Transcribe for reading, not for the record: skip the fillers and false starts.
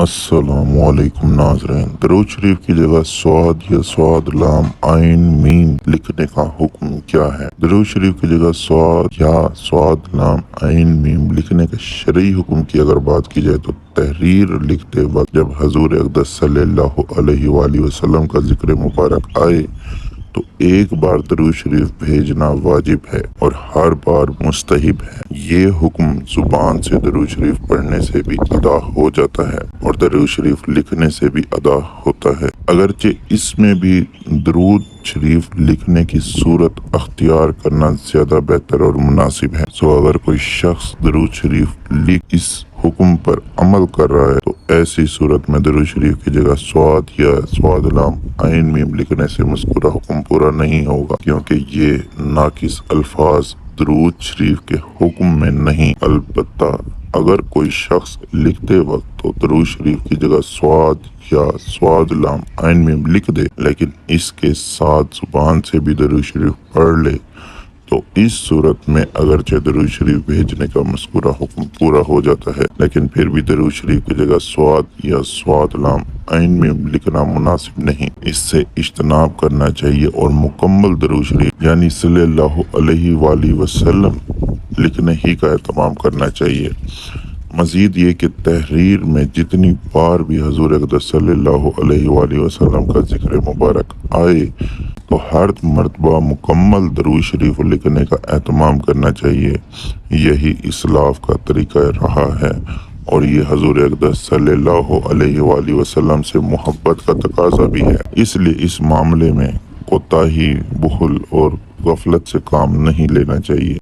السلام علیکم ناظرین، درود شریف کی جگہ سواد یا سواد لام عین میم لکھنے کا حکم کیا ہے؟ درود شریف کی جگہ سواد یا سواد لام عین میم لکھنے کا شرعی حکم کی اگر بات کی جائے تو تحریر لکھتے وقت جب حضور اقدس صلی اللہ علیہ وآلہ وسلم کا ذکر مبارک آئے تو ایک بار درود شریف بھیجنا واجب ہے اور ہر بار مستحب ہے۔ یہ حکم زبان سے درود شریف پڑھنے سے بھی ادا ہو جاتا ہے اور درود شریف لکھنے سے بھی ادا ہوتا ہے، اگرچہ اس میں بھی درود شریف لکھنے کی صورت اختیار کرنا زیادہ بہتر اور مناسب ہے۔ اگر کوئی شخص درود شریف لکھ اس حکم پر عمل کر رہا ہے تو ایسی صورت میں درود شریف کی جگہ سواد یا سواد لام عین میم لکھنے سے مذکورہ حکم پورا نہیں ہوگا، کیونکہ یہ ناقص الفاظ درود شریف کے حکم میں نہیں۔ البتہ اگر کوئی شخص لکھتے وقت تو درود شریف کی جگہ سواد یا سواد لام عین میم لکھ دے لیکن اس کے ساتھ زبان سے بھی درود شریف پڑھ لے تو اس صورت میں اگرچہ درود شریف بھیجنے کا مذکورہ حکم پورا ہو جاتا ہے لیکن پھر بھی درود شریف کی جگہ سواد یا سواد لام عین میم لکھنا مناسب نہیں۔ اس سے اجتناب کرنا چاہیے اور مکمل درود شریف یعنی صلی اللہ علیہ وآلہ وسلم لکھنے ہی کا اہتمام کرنا چاہیے۔ مزید یہ کہ تحریر میں جتنی بار بھی حضور اقدس صلی اللہ علیہ وآلہ وسلم کا ذکر مبارک آئے تو ہر مرتبہ مکمل درود شریف لکھنے کا اہتمام کرنا چاہیے۔ یہی اسلاف کا طریقہ رہا ہے اور یہ حضور اقدس صلی اللہ علیہ وآلہ وسلم سے محبت کا تقاضا بھی ہے، اس لیے اس معاملے میں کوتاہی، بخل اور غفلت سے کام نہیں لینا چاہیے۔